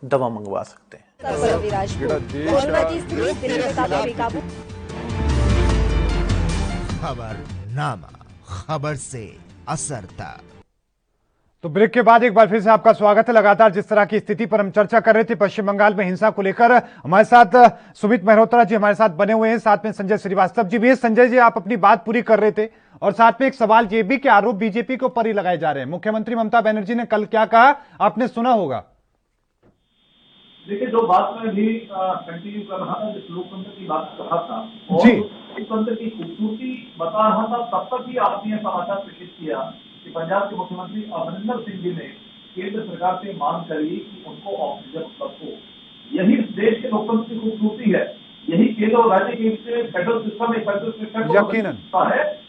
दवा मंगवा सकते हैं। परवीन राजपूत। कोरोना की स्थिति दिल्ली में काफी बेकाबू। खबरनामा, खबर से असर तक। तो ब्रेक के बाद एक बार फिर से आपका स्वागत है। लगातार जिस तरह की स्थिति पर हम चर्चा कर रहे थे पश्चिम बंगाल में हिंसा को लेकर, हमारे साथ सुमित मेहरोत्रा जी हमारे साथ बने हुए हैं, साथ में संजय श्रीवास्तव जी भी है। संजय जी, आप अपनी बात पूरी कर रहे थे और साथ में एक सवाल ये भी कि आरोप बीजेपी के ऊपर ही लगाए जा रहे हैं। मुख्यमंत्री ममता बनर्जी ने कल क्या कहा, आपने सुना होगा। देखिए, जो बात मैं भी कंटिन्यू कर रहा था, जिस लोकतंत्र की बात कर रहा था और लोकतंत्र की खूबसूरती बता रहा था, तब तक ही आपने यह समाचार प्रेषित किया कि पंजाब के मुख्यमंत्री अमरिंदर सिंह जी ने केंद्र सरकार से मांग करी कि उनको ऑक्सीजन उपलब्ध हो। यही देश के लोकतंत्र की खूबसूरती है। यही केंद्र और राज्य के फेडरल सिस्टम है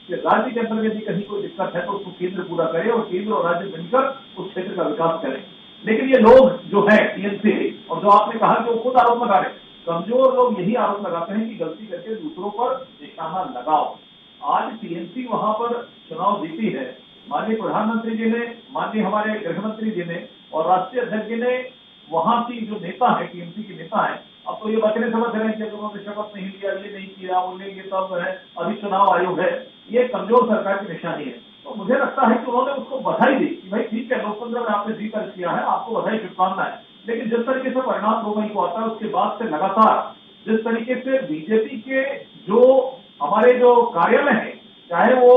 कि राज्य के अंदर यदि कहीं कोई दिक्कत है तो उसको केंद्र पूरा करे और केंद्र और राज्य मिलकर उस क्षेत्र का विकास करें। लेकिन ये लोग जो है टीएमसी, और जो आपने कहा कि वो खुद आरोप लगा रहे, कमजोर लोग यही आरोप लगाते हैं कि गलती करके दूसरों पर निशाना लगाओ। आज टीएमसी वहां पर चुनाव जीती है, माननीय प्रधानमंत्री जी ने, माननीय हमारे गृह मंत्री जी ने और राष्ट्रीय अध्यक्ष जी ने, वहां की जो नेता है, टीएमसी के नेता है, अब तो ये बचने समझ रहे हैं कि उन्होंने शपथ नहीं लिया, ये नहीं किया, उन्हें ये सब है, अभी चुनाव आयोग है, ये कमजोर सरकार की निशानी है। तो मुझे लगता है कि उन्होंने उसको बधाई दी कि भाई ठीक है, लोकतंत्र में आपने जीत किया है, आपको बधाई, शुभकामनाएं। लेकिन जिस तरीके से परिणाम 2 मई को आता है, उसके बाद से लगातार जिस तरीके से बीजेपी के जो हमारे जो कार्यालय है, चाहे वो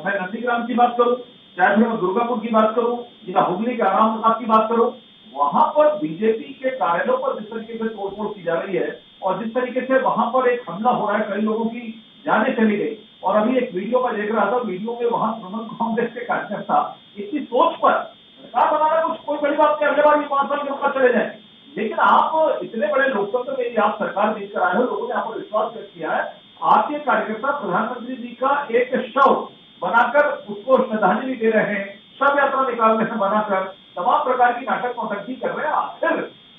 मैं नंदीग्राम की बात करूं, चाहे मैं दुर्गापुर की बात करूं या हुगली के आराम प्रसाद की बात करूं, वहां पर बीजेपी के कार्यालयों पर जिस तरीके से तोड़फोड़ की जा रही है और जिस तरीके से वहां पर एक हमला हो रहा है, कई लोगों की जानें चली गई, और अभी एक वीडियो में देख रहा था, वीडियो में वहां तृणमूल कांग्रेस के कार्यकर्ता इतनी सोच पर सरकार बनाना कुछ कोई बड़ी बात नहीं, अगले बार भी 5 साल के ऊपर चले जाए। लेकिन आप इतने बड़े लोकतंत्र में आप सरकार जीत कर आए हो, लोगों ने आप पर विश्वास व्यक्त किया है, आपके कार्यकर्ता प्रधानमंत्री जी का एक शव बनाकर उसको श्रद्धांजलि दे रहे हैं, शव यात्रा निकाल रहे हैं बनाकर, तमाम प्रकार की नाटक नौटंकी कर रहे हैं।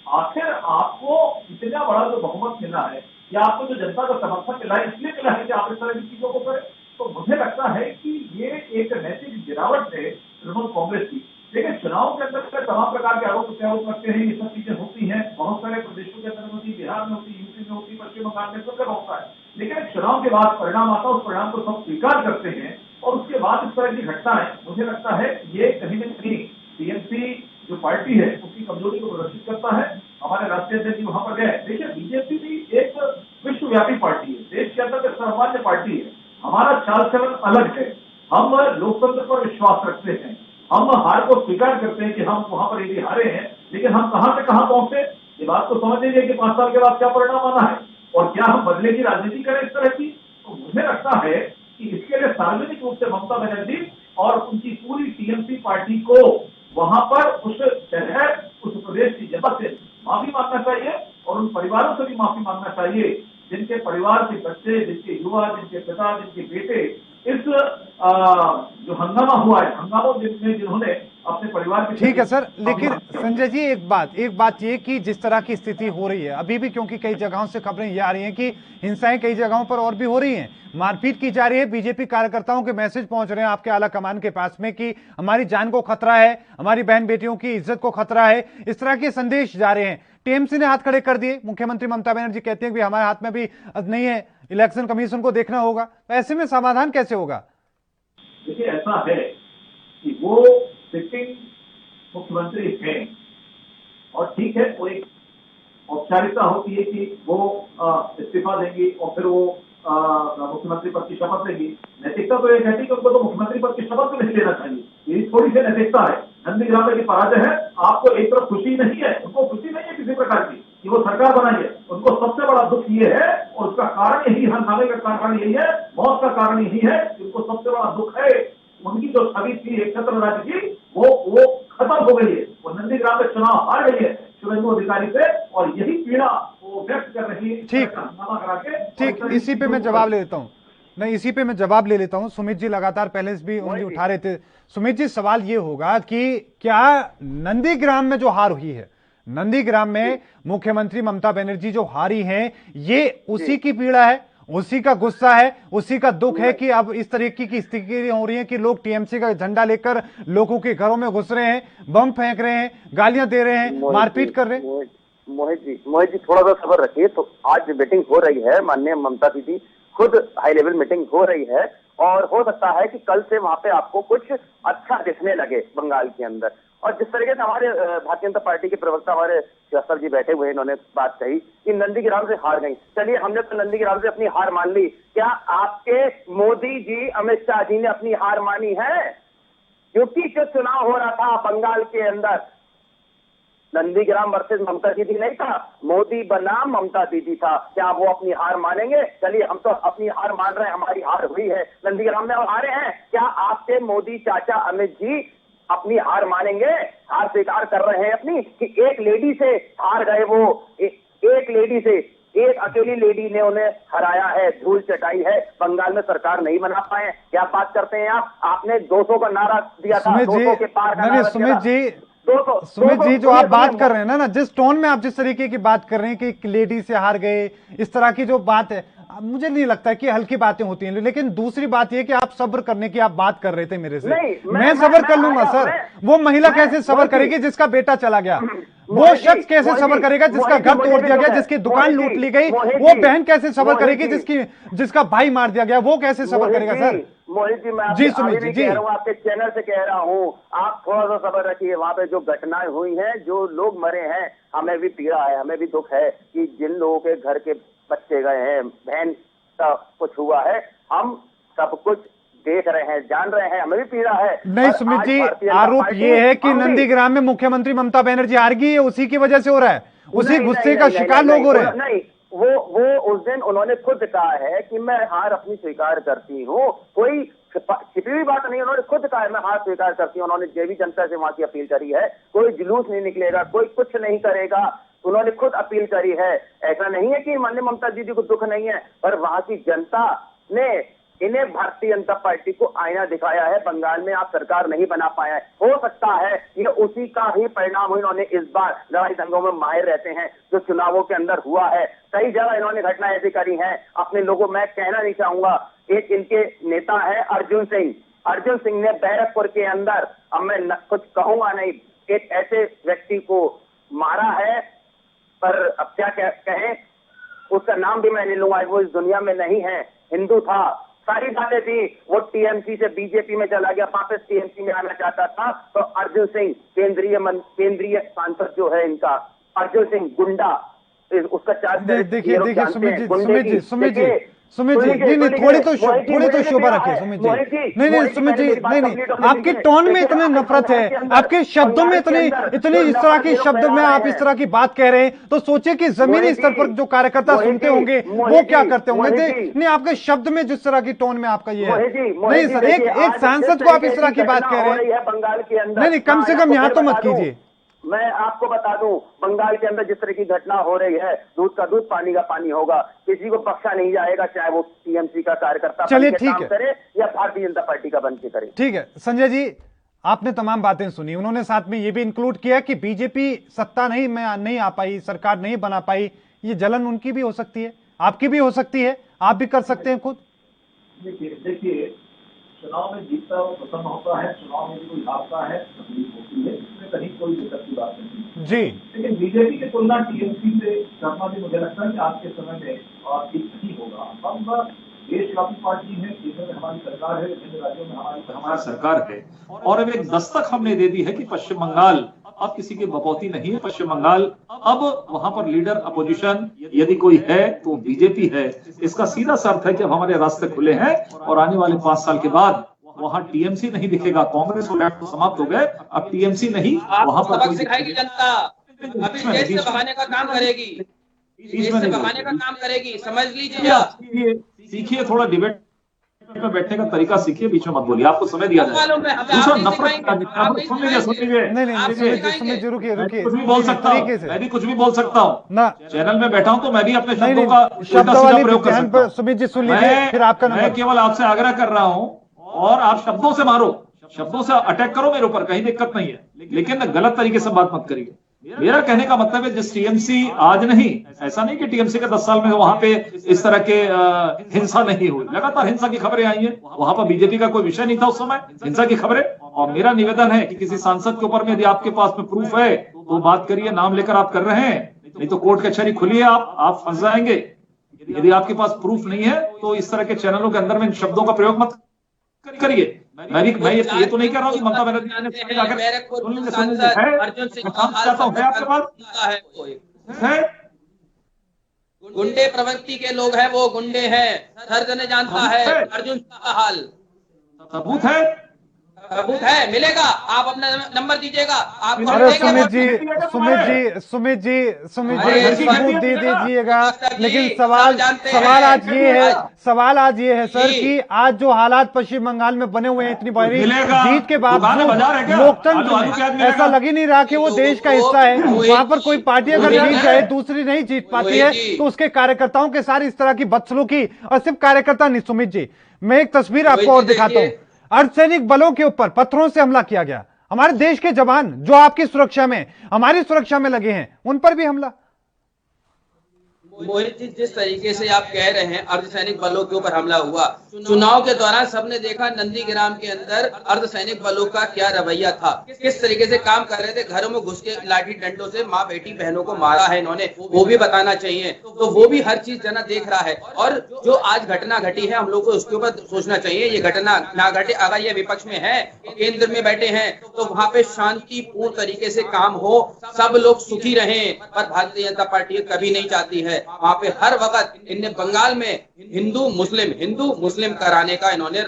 आखिर आपको इतना बड़ा जो बहुमत मिला है या आपको जो जनता का समर्थन मिला है, इसलिए मिला है कि आप इस तरह की चीजों को करें। तो मुझे लगता है कि ये एक नैतिक गिरावट है तृणमूल कांग्रेस की। लेकिन चुनाव के अंदर तमाम प्रकार के आरोप प्रत्यारोप करते हैं, ये सब चीजें होती हैं, बहुत सारे प्रदेशों के अंदर होती, बिहार में होती, यूपी में होती, पश्चिम बंगाल में सब जगह होता है। लेकिन चुनाव के बाद परिणाम आता है, उस परिणाम को सब स्वीकार करते हैं और उसके बाद इस तरह की घटनाएं, मुझे लगता है ये कहीं न कहीं टीएमसी जो पार्टी है उसकी कमजोरी को प्रदर्शित करता है। हमारे राष्ट्रीय अध्यक्ष जी वहां पर गए। देखिए, बीजेपी भी एक विश्वव्यापी पार्टी है, देश के अंदर एक सर्वमान्य पार्टी है, हमारा चाल चलन अलग है, हम लोकतंत्र पर विश्वास रखते हैं, हम हार को स्वीकार करते हैं कि हम वहां पर यदि हारे हैं, लेकिन हम कहां से कहां पहुंचे, ये बात तो समझ लीजिए कि 5 साल के बाद क्या परिणाम आना है और क्या हम बदले की राजनीति करें इस तरह की। तो मुझे लगता है कि इसके लिए सार्वजनिक रूप से ममता बनर्जी और उनकी पूरी टीएमसी पार्टी को वहां पर उस शहर, उस प्रदेश की जनता से माफी मांगना चाहिए और उन परिवारों से भी माफी मांगना चाहिए जिनके परिवार के बच्चे, जिनके युवा, जिनके पिता, जिनके बेटे इस जो हंगामा हुआ है, हंगामों जिन्होंने अपने परिवार के। ठीक है सर, लेकिन संजय जी एक बात ये कि जिस तरह की स्थिति हो रही है अभी भी, क्योंकि कई जगहों से खबरें ये आ रही हैं कि हिंसाएं कई जगहों पर और भी हो रही हैं, मारपीट की जा रही है, बीजेपी कार्यकर्ताओं के मैसेज पहुंच रहे हैं आपके आला कमान के पास में कि हमारी जान को खतरा है, हमारी बहन बेटियों की इज्जत को खतरा है, इस तरह के संदेश जा रहे हैं। टीएमसी ने हाथ खड़े कर दिए, मुख्यमंत्री ममता बनर्जी कहते हैं कि हमारे हाथ में भी नहीं है, इलेक्शन कमीशन को देखना होगा। ऐसे में समाधान कैसे होगा? देखिए, ऐसा है कि वो सिटिंग मुख्यमंत्री है और ठीक है, वो एक औपचारिकता होती है कि वो इस्तीफा देंगी और फिर वो मुख्यमंत्री पद की शपथ लेंगी। नैतिकता तो ये कहती है कि उनको तो मुख्यमंत्री पद की शपथ भी नहीं लेना चाहिए, ये थोड़ी सी नैतिकता है। नंदीग्राम में की पराजय है, आपको एक तरफ खुशी नहीं है, उनको खुशी नहीं है किसी प्रकार की कि वो सरकार बनाई है, उनको सबसे बड़ा दुख ये है और उसका कारण यही, हंगामे का कारण यही है, मौत का कारण यही है, उनको सबसे बड़ा दुख है उनकी जो छवि थी एक छत्र राज्य की वो खत्म हो गई है। वो नंदीग्राम में चुनाव हार गई है शुभेंदु अधिकारी से और यही पीड़ा वो व्यक्त कर रही है। ठीक, इसी पे मैं जवाब ले लेता हूँ। नहीं, इसी पे मैं जवाब ले लेता हूं। सुमित जी लगातार पहले से भी उंगली उठा रहे थे। सुमित जी, सवाल ये होगा कि क्या नंदीग्राम में जो हार हुई है, नंदीग्राम में मुख्यमंत्री ममता बनर्जी जो हारी हैं, ये उसी की पीड़ा है, उसी का गुस्सा है, उसी का दुख है कि अब इस तरीके की स्थिति हो रही है कि लोग टीएमसी का झंडा लेकर लोगों के घरों में घुस रहे हैं, बम फेंक रहे हैं, गालियां दे रहे हैं, मारपीट कर रहे हैं? मोहित जी थोड़ा सा सब्र रखिए। तो आज मीटिंग हो रही है, माननीय ममता दीदी खुद हाई लेवल मीटिंग हो रही है और हो सकता है कि कल से वहां पे आपको कुछ अच्छा दिखने लगे बंगाल के अंदर। और जिस तरीके से हमारे भारतीय जनता पार्टी के प्रवक्ता हमारे श्रीवास्तव जी बैठे हुए, इन्होंने बात कही कि नंदीग्राम से हार गई। चलिए, हमने तो नंदीग्राम से अपनी हार मान ली, क्या आपके मोदी जी, अमित शाह जी ने अपनी हार मानी है? यूपी के चुनाव हो रहा था बंगाल के अंदर, नंदीग्राम वर्सेस ममता दीदी नहीं था, मोदी बनाम ममता दीदी था। क्या वो अपनी हार मानेंगे? चलिए, हम तो अपनी हार मान रहे हैं, हमारी हार हुई है नंदीग्राम में और हारे हैं। क्या आपके मोदी चाचा अमित जी अपनी हार मानेंगे? हार स्वीकार कर रहे हैं अपनी कि एक लेडी से हार गए, वो एक लेडी से, एक अकेली लेडी ने उन्हें हराया है, धूल चटाई है, बंगाल में सरकार नहीं बना पाए। क्या बात करते हैं आप? आपने 200 का नारा दिया था, 200 के पार का नारा सुमित जी, जो आप बात कर रहे हैं ना, जिस टोन में आप जिस तरीके की बात कर रहे हैं कि लेडी से हार गए, इस तरह की जो बात है, मुझे नहीं लगता कि हल्की बातें होती हैं। लेकिन दूसरी बात यह कि आप सब्र करने की आप बात कर रहे थे मेरे से, मैं सब्र कर लूंगा सर। वो महिला कैसे सब्र करेगी जिसका बेटा चला गया? वो शख्स कैसे सब्र करेगा जिसका घर तोड़ दिया गया, जिसकी दुकान लूट ली गई? वो बहन कैसे सब्र करेगी जिसका भाई मार दिया गया? वो कैसे सब्र करेगा सर? मोहित जी, मैं सुमित जी कह रहा हूँ, आपके चैनल से कह रहा हूँ, आप थोड़ा सा सब्र रखिए। वहाँ पे जो घटनाएं हुई हैं, जो लोग मरे हैं, हमें भी पीड़ा है, हमें भी दुख है कि जिन लोगों के घर के बच्चे गए हैं, बहन का कुछ हुआ है, हम सब कुछ देख रहे हैं, जान रहे हैं, हमें भी पीड़ा है। नहीं सुमित जी, आरोप ये है कि नंदीग्राम में मुख्यमंत्री ममता बनर्जी हार गई है, उसी की वजह से हो रहा है, उसी गुस्से का शिकार लोग हो रहे हैं। नहीं, वो उस दिन उन्होंने खुद कहा है कि मैं हार अपनी स्वीकार करती हूँ, कोई छिपी हुई बात नहीं, उन्होंने खुद कहा है मैं हार स्वीकार करती हूँ। उन्होंने जो भी जनता से वहां की अपील करी है, कोई जुलूस नहीं निकलेगा, कोई कुछ नहीं करेगा, उन्होंने खुद अपील करी है। ऐसा नहीं है कि माननीय ममता दीदी को दुख नहीं है, पर वहां की जनता ने इन्हें भारतीय जनता पार्टी को आईना दिखाया है। बंगाल में आप सरकार नहीं बना पाया है, हो सकता है ये उसी का ही परिणाम हो। इन्होंने इस बार लड़ाई दंगों में माहिर रहते हैं, जो चुनावों के अंदर हुआ है, कई जगह इन्होंने घटनाएं ऐसी करी हैं अपने लोगों। मैं कहना नहीं चाहूंगा, एक इनके नेता है अर्जुन सिंह ने बैरकपुर के अंदर, अब मैं कुछ कहूंगा नहीं, एक ऐसे व्यक्ति को मारा है, पर अब क्या कहें, उसका नाम भी मैं नहीं लूंगा, वो इस दुनिया में नहीं है, हिंदू था, सारी बातें थी, वो टीएमसी से बीजेपी में चला गया, वापस टीएमसी में आना चाहता था। तो अर्जुन सिंह केंद्रीय सांसद जो है इनका, अर्जुन सिंह गुंडा, उसका चार्ज देखिए सुमित जी नहीं थोड़ी तो शोभा रखिए सुमित जी। नहीं सुमित जी नहीं, आपकी टोन में इतनी नफरत है, आपके शब्दों में इतनी इस तरह की शब्द में आप इस तरह की बात कह रहे हैं, तो सोचिए कि जमीनी स्तर पर जो कार्यकर्ता सुनते होंगे वो क्या करते होंगे। नहीं, आपके शब्द में जिस तरह की टोन में आपका ये है, नहीं सर, एक सांसद को आप इस तरह की बात कह रहे हैं बंगाल के अंदर। नहीं, कम से कम यहाँ तो मत कीजिए। मैं आपको बता दूं, बंगाल के अंदर जिस तरह की घटना हो रही है, दूध का दूध पानी का पानी होगा, किसी को बख्शा नहीं जाएगा, चाहे वो टीएमसी का कार्यकर्ता चलिए ठीक है करे या भारतीय जनता पार्टी का बन के करे। ठीक है संजय जी, आपने तमाम बातें सुनी, उन्होंने साथ में ये भी इंक्लूड किया कि बीजेपी सत्ता नहीं आ पाई, सरकार नहीं बना पाई, ये जलन उनकी भी हो सकती है, आपकी भी हो सकती है, आप भी कर सकते हैं खुद। देखिए चुनाव में जीतता वो पसंद होता है, चुनाव में भी कोई हारता है, तकलीफ होती है, इसमें कहीं कोई दिक्कत की बात नहीं जी। लेकिन बीजेपी की तुलना टीएमसी से करना भी मुझे लगता है कि आज के समय में ठीक नहीं होगा। हम देशव्यापी पार्टी है, केंद्र में हमारी सरकार है, विभिन्न राज्यों में हमारी सरकार है, और अब एक दस्तक हमने दे दी है कि पश्चिम बंगाल अब किसी की बकौती नहीं है। पश्चिम बंगाल अब वहां पर लीडर अपोजिशन यदि कोई है तो बीजेपी है। इसका सीधा सा अर्थ है कि अब हमारे रास्ते खुले हैं और आने वाले 5 साल के बाद वहां टीएमसी नहीं दिखेगा, कांग्रेस और तो समाप्त हो गए, अब टीएमसी नहीं, वहां पर सबक सिखाएगी जनता, अभी देश से भगाने का काम करेगी, देश से भगाने का काम करेगी, समझ लीजिए। सीखिए, थोड़ा डिबेट में बैठने का तरीका सीखिए, बीच में मत बोलिए, आपको समय दिया जाएगा। दूसरा नफरत, सुन लीजिए, रुकिए, कुछ भी बोल सकता हूँ, मैं भी कुछ भी बोल सकता हूँ, चैनल में बैठा हूँ तो मैं भी अपने शब्दों का प्रयोग कर सकता हूँ। सुमित जी सुन लीजिए, फिर आपका मैं केवल आपसे आग्रह कर रहा हूँ, और आप शब्दों से मारो, शब्दों से अटैक करो मेरे ऊपर, कहीं दिक्कत नहीं है, लेकिन गलत तरीके से बात मत करिए। मेरा कहने का मतलब है जिस टीएमसी आज नहीं, ऐसा नहीं कि टीएमसी के 10 साल में वहां पे इस तरह के हिंसा नहीं हुई, लगातार हिंसा की खबरें आई हैं, वहां पर बीजेपी का कोई विषय नहीं था उस समय हिंसा की खबरें। और मेरा निवेदन है कि किसी सांसद के ऊपर में यदि आपके पास में प्रूफ है तो बात करिए, नाम लेकर आप कर रहे हैं, नहीं तो कोर्ट कचहरी खुली है, आप फंस जाएंगे। यदि आपके पास प्रूफ नहीं है तो इस तरह के चैनलों के अंदर में इन शब्दों का प्रयोग मत करिए। मैं ये तो नहीं कह रहा हूँ कि ममता बनर्जी आपके पास है गुंडे प्रवृत्ति के लोग हैं, वो गुंडे हैं, हर जने जानता है अर्जुन का हाल। सबूत है, मिलेगा, आप अपना नंबर दीजिएगा। अरे सुमित जी सबूत दे दीजिएगा, लेकिन सवाल आज ये है सर कि आज जो हालात पश्चिम बंगाल में बने हुए हैं, इतनी बड़ी जीत के बावजूद लोकतंत्र में ऐसा लग ही नहीं रहा कि वो देश का हिस्सा है। वहां पर कोई पार्टी अगर जीत जाए, दूसरी नहीं जीत पाती है, तो उसके कार्यकर्ताओं के साथ इस तरह की बदसलूकी, और सिर्फ कार्यकर्ता नहीं सुमित जी, मैं एक तस्वीर आपको और दिखाता हूँ। अर्धसैनिक बलों के ऊपर पत्थरों से हमला किया गया, हमारे देश के जवान जो आपकी सुरक्षा में, हमारी सुरक्षा में लगे हैं, उन पर भी हमला। मोहित जी, जिस तरीके से आप कह रहे हैं अर्धसैनिक बलों के ऊपर हमला हुआ, चुनाव के दौरान सबने देखा नंदीग्राम के अंदर अर्धसैनिक बलों का क्या रवैया था, किस तरीके से काम कर रहे थे, घरों में घुस के लाठी डंडों से माँ बेटी बहनों को मारा है इन्होंने, वो भी बताना चाहिए। तो वो भी हर चीज जना देख रहा है, और जो आज घटना घटी है हम लोग को उसके ऊपर सोचना चाहिए, ये घटना ना घटे। अगर ये विपक्ष में है, केंद्र में बैठे हैं, तो वहां पे शांतिपूर्ण तरीके से काम हो, सब लोग सुखी रहें, पर भारतीय जनता पार्टी कभी नहीं चाहती है। वहां पे हर वक्त इन्हें बंगाल में हिंदू मुस्लिम कराने का इन्होंने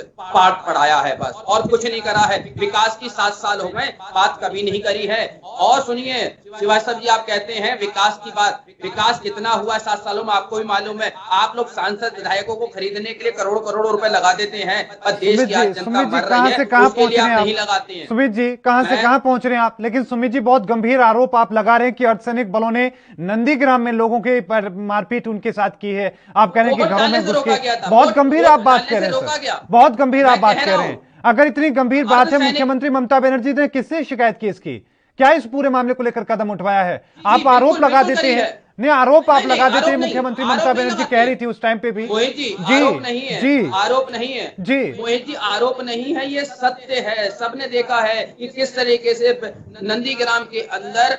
पाठ पढ़ाया है बस, और कुछ नहीं करा है। विकास की 7 साल हो गए, बात कभी नहीं करी है। और सुनिए श्रीवास्तव जी, आप कहते हैं विकास की बात, विकास कितना हुआ है 7 सालों में आपको भी मालूम है। आप लोग सांसद विधायकों को खरीदने के लिए करोड़ करोड़ रुपए लगा देते हैं और देश की आज जनता मर रही है, उसके लिए आप नहीं लगाते हैं। सुमित जी कहां से कहां पहुंच रहे हैं आप। लेकिन सुमित जी बहुत गंभीर आरोप आप लगा रहे हैं कि अर्धसैनिक बलों ने नंदीग्राम में लोगों के मारपीट उनके साथ की है। आप कह रहे हैं कि घरों में घुस के, बहुत गंभीर आप बात कह रहे हैं, बहुत गंभीर आप बात कह रहे हैं। अगर इतनी गंभीर बात है, मुख्यमंत्री ममता बनर्जी ने किससे शिकायत की इसकी, क्या इस पूरे मामले को लेकर कदम उठवाया है? आप आरोप लगा देते हैं, नहीं आरोप आप लगा देते हैं। मुख्यमंत्री ममता बनर्जी कह रही थी उस टाइम पे भी जी आरोप नहीं है, जी आरोप नहीं है जी मोहित जी, आरोप नहीं है, ये सत्य है। सबने देखा है कि किस तरीके से नंदीग्राम के अंदर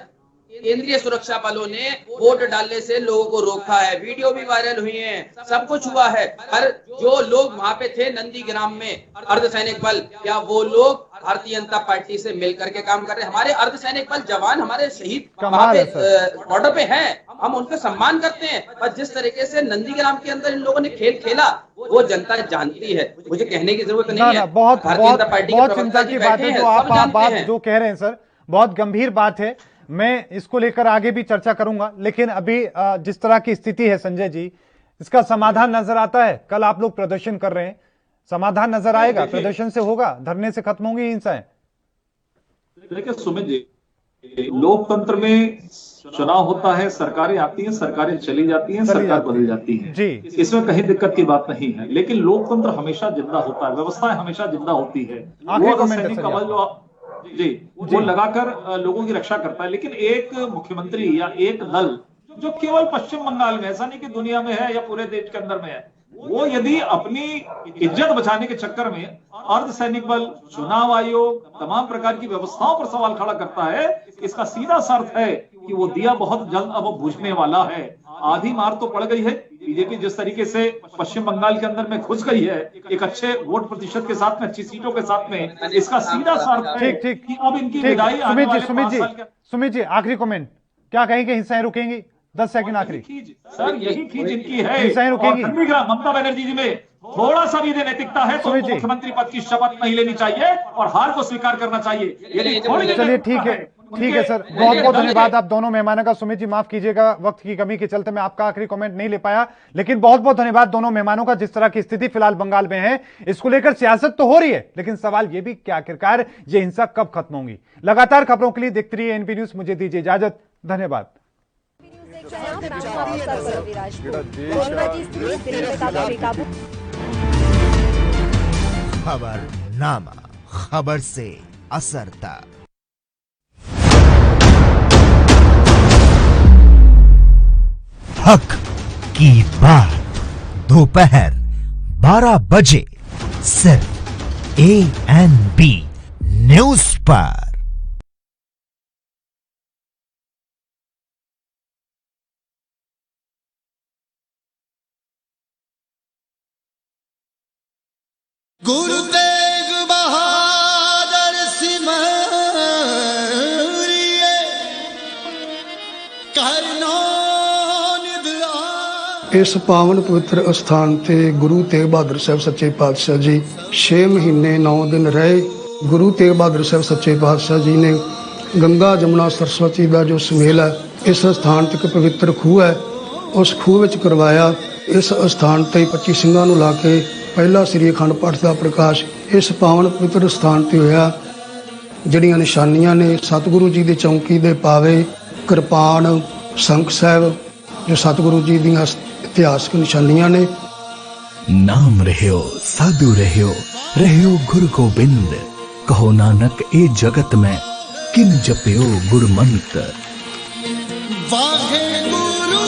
केंद्रीय सुरक्षा बलों ने वोट डालने से लोगों को रोका है। वीडियो भी वायरल हुई है, सब कुछ हुआ है। पर जो लोग वहां पे थे नंदीग्राम में अर्धसैनिक बल, क्या वो लोग भारतीय जनता पार्टी से मिलकर के काम कर रहे हैं? हमारे अर्धसैनिक बल जवान, हमारे शहीद वहां पे बॉर्डर पे हैं, हम उनका सम्मान करते हैं। पर जिस तरीके से नंदीग्राम के अंदर इन लोगों ने खेल खेला वो जनता जानती है, मुझे कहने की जरूरत नहीं है। बहुत चिंता की बात है जो आप बात जो कह रहे हैं सर, बहुत गंभीर बात है। मैं इसको लेकर आगे भी चर्चा करूंगा, लेकिन अभी जिस तरह की स्थिति है संजय जी, इसका समाधान नजर आता है? कल आप लोग प्रदर्शन कर रहे हैं, समाधान नजर आएगा? प्रदर्शन से होगा, धरने से खत्म होंगी हिंसाएं? देखिए सुमित जी, लोकतंत्र में चुनाव होता है, सरकारें आती हैं, सरकारें चली जाती हैं, सरकार बदल जाती है जी, इसमें कहीं दिक्कत की बात नहीं है। लेकिन लोकतंत्र हमेशा जिंदा होता है, व्यवस्थाएं हमेशा जिंदा होती है। वो लगाकर लोगों की रक्षा करता है। लेकिन एक मुख्यमंत्री या एक दल जो केवल पश्चिम बंगाल में, ऐसा नहीं कि दुनिया में है या पूरे देश के अंदर में है, वो यदि अपनी इज्जत बचाने के चक्कर में अर्धसैनिक बल, चुनाव आयोग, तमाम प्रकार की व्यवस्थाओं पर सवाल खड़ा करता है, इसका सीधा सा अर्थ है कि वो दिया बहुत जल्द अब बुझने वाला है। आधी मार तो पड़ गई है। बीजेपी जिस तरीके से पश्चिम बंगाल के अंदर में घुस गई है एक अच्छे वोट प्रतिशत के साथ में, अच्छी सीटों के साथ में, इसका सीधा सा अर्थ है कि अब इनकी विदाई आने वाले 5 साल। सुमित जी आखिरी कमेंट, क्या कहेंगे? हिंसाएं रुकेंगी? 10 सेकंड आखिरी सर, यही खींच इनकी है। हिंसाएं रुकेंगी? ममता बनर्जी जी में थोड़ा सा भी नैतिकता है तो मुख्यमंत्री पद की शपथ नहीं लेनी चाहिए और हार को स्वीकार करना चाहिए। चलिए ठीक है सर, बहुत बहुत धन्यवाद आप दोनों मेहमानों का। सुमित जी माफ कीजिएगा, वक्त की कमी के चलते मैं आपका आखिरी कमेंट नहीं ले पाया, लेकिन बहुत बहुत धन्यवाद दोनों मेहमानों का। जिस तरह की स्थिति फिलहाल बंगाल में है, इसको लेकर सियासत तो हो रही है, लेकिन सवाल यह भी कि आखिरकार ये हिंसा कब खत्म होंगी। लगातार खबरों के लिए देखते रहिए एनपी न्यूज। मुझे दीजिए इजाजत, धन्यवाद। खबरनामा, खबर से असर तक। हक की बात दोपहर 12 बजे सिर्फ ANB न्यूज पर। गुरु तेग बहादुर सिमरिए करनो इस पावन पवित्र स्थान ते गुरु तेग बहादुर साहब सच्चे पातशाह जी 6 महीने 9 दिन रहे। गुरु तेग बहादुर साहब सच्चे पातशाह जी ने गंगा जमुना सरस्वती का जो सुमेल है, इस स्थान तक पवित्र खूह है, उस खूह विच करवाया। इस स्थान ते 25 ਸਿੰਘਾਂ ਨੂੰ ਲਾ ਕੇ पहला श्री अखंड पाठ का प्रकाश इस पावन पवित्र स्थान ते होया। जड़ियां निशानियां ने सतगुरु जी की चौकी दे पावे, कृपान, संख साहब, जो सतगुरु जी दी इतिहासक निशानियां ने। नाम रहियो साधु रहियो गुरु गोबिंद, कहो नानक ए जगत में किन जपियो गुरमंत्र। वाहे गुरु